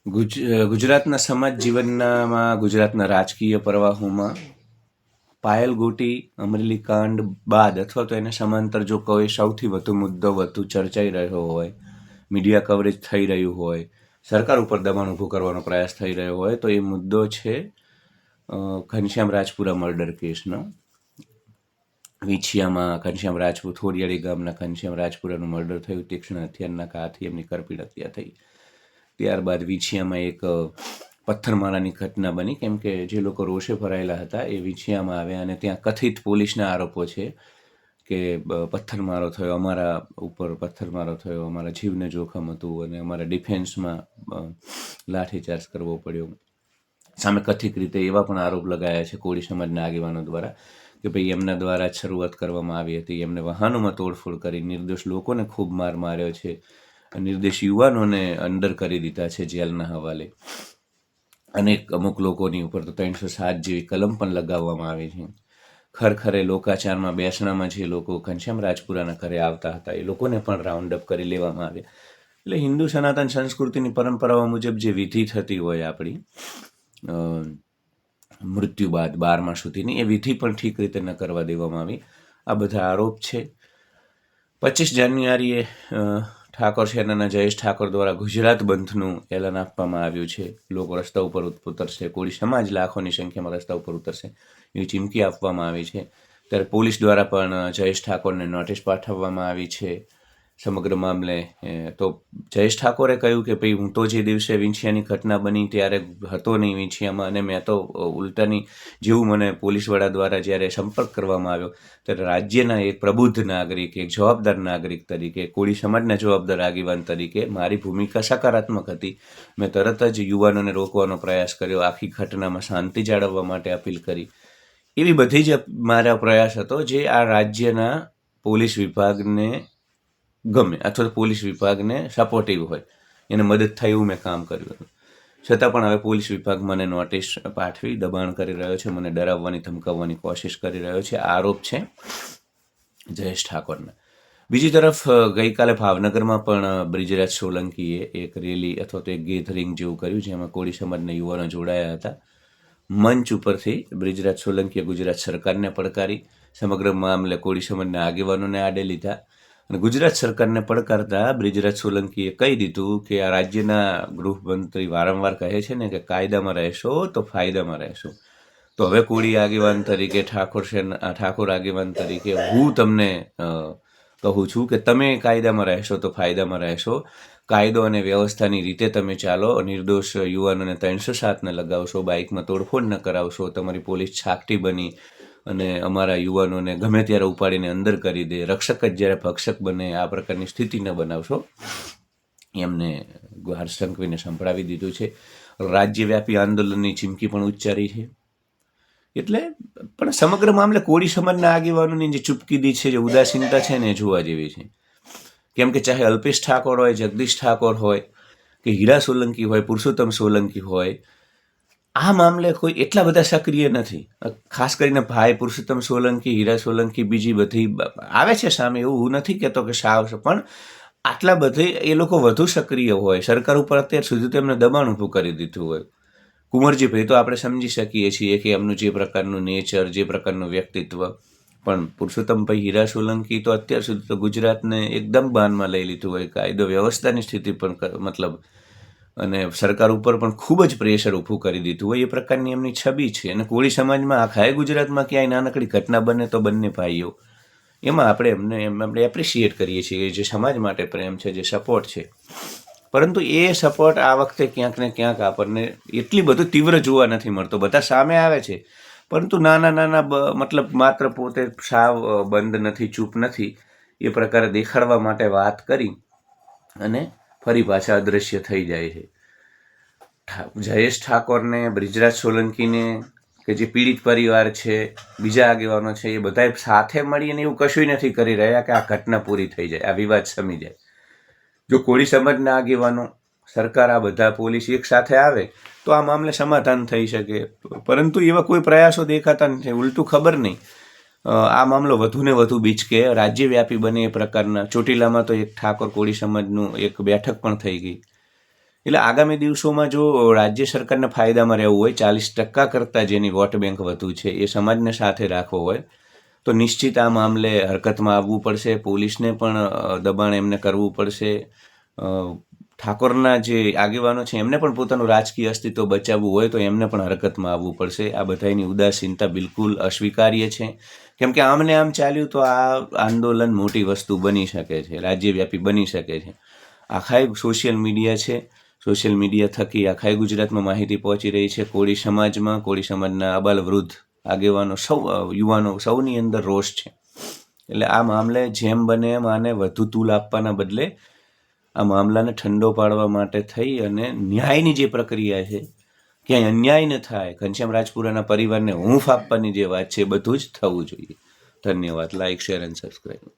ગુજરાતના સમાજ જીવનમાં ગુજરાતના રાજકીય પ્રવાહોમાં પાયલ ગોટી અમરેલી કાંડ બાદ અથવા તો એને સમાંતર જો કોઈ સૌથી વધુ મુદ્દો વધુ ચર્ચાઈ રહ્યો હોય, મીડિયા કવરેજ થઈ રહ્યું હોય, સરકાર ઉપર દબાણ ઊભું કરવાનો પ્રયાસ થઈ રહ્યો હોય તો એ મુદ્દો છે ઘનશ્યામ રાજપુરા મર્ડર કેસનો. વિછિયામાં ઘનશ્યામ રાજપુર થોડિયાળી ગામના ઘનશ્યામ રાજપુરાનું મર્ડર થયું. તીક્ષ્ણ હથિયારના ઘાથી એમની કરપીણ હત્યા થઈ. ત્યારબાદ વિછિયામાં એક પથ્થરમારાની ઘટના બની, કેમ કે જે લોકો રોષે ભરાયેલા હતા એ વિછિયામાં આવ્યા અને ત્યાં કથિત પોલીસના આરોપો છે કે પથ્થરમારો થયો, અમારા ઉપર પથ્થરમારો થયો, અમારા જીવને જોખમ હતું અને અમારા ડિફેન્સમાં લાઠીચાર્જ કરવો પડ્યો. સામે કથિત રીતે એવા પણ આરોપ લગાયા છે કોળી સમાજના આગેવાનો દ્વારા કે ભાઈ એમના દ્વારા જ શરૂઆત કરવામાં આવી હતી, એમને વાહનોમાં તોડફોડ કરી નિર્દોષ લોકોને ખૂબ માર માર્યો છે, નિર્દોષ યુવાનોને અંડર કરી દીધા છે જેલના હવાલે. અમુક લોકોની ઉપર તો 307 જેવી કલમ પણ લગાવવામાં આવી છે. ખરેખરે લોકાચારમાં બેસણામાં જે લોકો ઘનશ્યામ રાજપુરાના ઘરે આવતા હતા એ લોકોને પણ રાઉન્ડ અપ કરી લેવામાં આવ્યા. એટલે હિન્દુ સનાતન સંસ્કૃતિની પરંપરાઓ મુજબ જે વિધિ થતી હોય આપણી મૃત્યુ બાદ 12મા સુધીની, એ વિધિ પણ ઠીક રીતે ન કરવા દેવામાં આવી. આ બધા આરોપ છે. 25 જાન્યુઆરીએ ઠાકોર સેનાના જયેશ ઠાકોર દ્વારા ગુજરાત બંધનું એલાન આપવામાં આવ્યું છે. લોકો રસ્તા ઉપર ઉતરશે, કોળી સમાજ લાખોની સંખ્યામાં રસ્તા ઉપર ઉતરશે એવી ચીમકી આપવામાં આવી છે. ત્યારે પોલીસ દ્વારા પણ જયેશ ઠાકોરને નોટિસ પાઠવવામાં આવી છે સમગ્ર મામલે. તો જયેશ ઠાકોરે કહ્યું કે ભાઈ હું તો જે દિવસે વિંછિયાની ઘટના બની ત્યારે હતો નહીં વિંછિયામાં, અને મેં તો ઉલટાની જેવું મને પોલીસવાળા દ્વારા જ્યારે સંપર્ક કરવામાં આવ્યો ત્યારે રાજ્યના એક પ્રબુદ્ધ નાગરિક, એક જવાબદાર નાગરિક તરીકે, કોળી સમાજના જવાબદાર આગેવાન તરીકે મારી ભૂમિકા સકારાત્મક હતી. મેં તરત જ યુવાનોને રોકવાનો પ્રયાસ કર્યો, આખી ઘટનામાં શાંતિ જાળવવા માટે અપીલ કરી. એવી બધી જ મારા પ્રયાસ હતો જે આ રાજ્યના પોલીસ વિભાગને ગમે અથવા તો પોલીસ વિભાગને સપોર્ટિવ હોય, એને મદદ થાય એવું મેં કામ કર્યું હતું. છતાં પણ હવે પોલીસ વિભાગ મને નોટિસ પાઠવી દબાણ કરી રહ્યો છે, મને ડરાવવાની ધમકાવવાની કોશિશ કરી રહ્યો છે. આરોપ છે જયેશ ઠાકોરના. બીજી તરફ ગઈકાલે ભાવનગરમાં પણ બ્રિજરાજ સોલંકીએ એક રેલી અથવા તો એક ગેધરિંગ જેવું કર્યું જેમાં કોળી સમાજના યુવાનો જોડાયા હતા. મંચ ઉપરથી બ્રિજરાજ સોલંકીએ ગુજરાત સરકારને પડકારી, સમગ્ર મામલે કોળી સમાજના આગેવાનોને આડે લીધા અને ગુજરાત સરકારને પડકારતા બ્રિજરાજ સોલંકીએ કહી દીધું કે આ રાજ્યના ગૃહમંત્રી વારંવાર કહે છે ને કે કાયદામાં રહેશો તો ફાયદામાં રહેશો. તો હવે કોળી આગેવાન તરીકે, ઠાકોર આગેવાન તરીકે હું તમને કહું છું કે તમે કાયદામાં રહેશો તો ફાયદામાં રહેશો. કાયદો અને વ્યવસ્થાની રીતે તમે ચાલો, નિર્દોષ યુવાનોને 307 લગાવશો, બાઇકમાં તોડફોડ ન કરાવશો, તમારી પોલીસ છાકટી બની અને અમારા યુવાનોને ગમે ત્યારે ઉપાડીને અંદર કરી દે, રક્ષક જ જ્યારે ભક્ષક બને, આ પ્રકારની સ્થિતિ ન બનાવશો, એમને હર્ષસંઘવીને સંભળાવી દીધું છે. રાજ્યવ્યાપી આંદોલનની ચીમકી પણ ઉચ્ચારી છે. એટલે પણ સમગ્ર મામલે કોળી સમાજના આગેવાનોની જે ચૂપકીદી છે, જે ઉદાસીનતા છે ને એ જોવા જેવી છે. કેમ કે ચાહે અલ્પેશ ઠાકોર હોય, જગદીશ ઠાકોર હોય કે હીરા સોલંકી હોય, પુરુષોત્તમ સોલંકી હોય, આ મામલે કોઈ એટલા બધા સક્રિય નથી. ખાસ કરીને ભાઈ પુરુષોત્તમ સોલંકી, હીરા સોલંકી, બીજી બધી આવે છે સામે, એવું હું નથી કહેતો કે સાવ, પણ આટલા બધે એ લોકો વધુ સક્રિય હોય. સરકાર ઉપર અત્યાર સુધી તો એમને દબાણ ઊભું કરી દીધું હોય. કુંવરજીભાઈ તો આપણે સમજી શકીએ છીએ કે એમનું જે પ્રકારનું નેચર, જે પ્રકારનું વ્યક્તિત્વ, પણ પુરુષોત્તમભાઈ હીરા સોલંકી તો અત્યાર સુધી તો ગુજરાતને એકદમ બાનમાં લઈ લીધું હોય, કાયદો વ્યવસ્થાની સ્થિતિ પણ મતલબ, અને સરકાર ઉપર પણ ખૂબ જ પ્રેશર ઊભું કરી દીધું હોય, એ પ્રકારની એમની છબી છે. અને કોળી સમાજમાં આખા ગુજરાતમાં ક્યાંય નાનકડી ઘટના બને તો બંને ભાઈઓ એમાં આપણે એપ્રિશિએટ કરીએ છીએ, જે સમાજ માટે પ્રેમ છે, જે સપોર્ટ છે. પરંતુ એ સપોર્ટ આ વખતે ક્યાંક ને ક્યાંક આપણને એટલી બધું તીવ્ર જોવા નથી મળતો. બધા સામે આવે છે પરંતુ નાના મતલબ માત્ર પોતે સાવ બંધ નથી, ચૂપ નથી, એ પ્રકારે દેખાડવા માટે વાત કરી અને ફરી પાછા અદૃશ્ય થઈ જાય છે. જયેશ ઠાકોરને, બ્રિજરાજ સોલંકીને કે જે પીડિત પરિવાર છે, બીજા આગેવાનો છે, એ બધા સાથે મળીને એવું કશું નથી કરી રહ્યા કે આ ઘટના પૂરી થઈ જાય, આ વિવાદ શમી જાય. જો કોળી સમાજના આગેવાનો, સરકાર, આ બધા પોલીસ એક સાથે આવે તો આ મામલે સમાધાન થઈ શકે, પરંતુ એવા કોઈ પ્રયાસો દેખાતા નથી. ઉલટું ખબર નહીં આ મામલો વધુ ને વધુ બીચકે, રાજ્યવ્યાપી બને એ પ્રકારના. ચોટીલામાં તો એક ઠાકોર કોળી સમાજનું એક બેઠક પણ થઈ ગઈ. એટલે આગામી દિવસોમાં જો રાજ્ય સરકારને ફાયદામાં રહેવું હોય, 40% કરતાં જેની વોટ બેંક વધુ છે એ સમાજને સાથે રાખવો હોય તો નિશ્ચિત આ મામલે હરકતમાં આવવું પડશે. પોલીસને પણ દબાણ એમને કરવું પડશે. ઠાકોરના જે આગેવાનો છે એમને પણ પોતાનું રાજકીય અસ્તિત્વ બચાવવું હોય તો એમને પણ હરકતમાં આવવું પડશે. આ બધાની ઉદાસીનતા બિલકુલ અસ્વીકાર્ય છે, કેમ કે આમને આમ ચાલ્યું તો આ આંદોલન મોટી વસ્તુ બની શકે છે, રાજ્યવ્યાપી બની શકે છે. આખાય સોશિયલ મીડિયા છે, સોશિયલ મીડિયા થકી આખાય ગુજરાતમાં માહિતી પહોંચી રહી છે. કોળી સમાજમાં, કોળી સમાજના અબાલ વૃદ્ધ આગેવાનો, સૌ યુવાનો, સૌની અંદર રોષ છે. એટલે આ મામલે જેમ બને એમ આને વધુ તૂલ આપવાના બદલે આ મામલાને ઠંડો પાડવા માટે થઈ અને ન્યાયની જે પ્રક્રિયા છે, ક્યાંય અન્યાય ન થાય, ઘનશ્યામ રાજપુરાના પરિવારને હૂંફ આપવાની જે વાત છે, બધું જ થવું જોઈએ. ધન્યવાદ. Like, share and subscribe.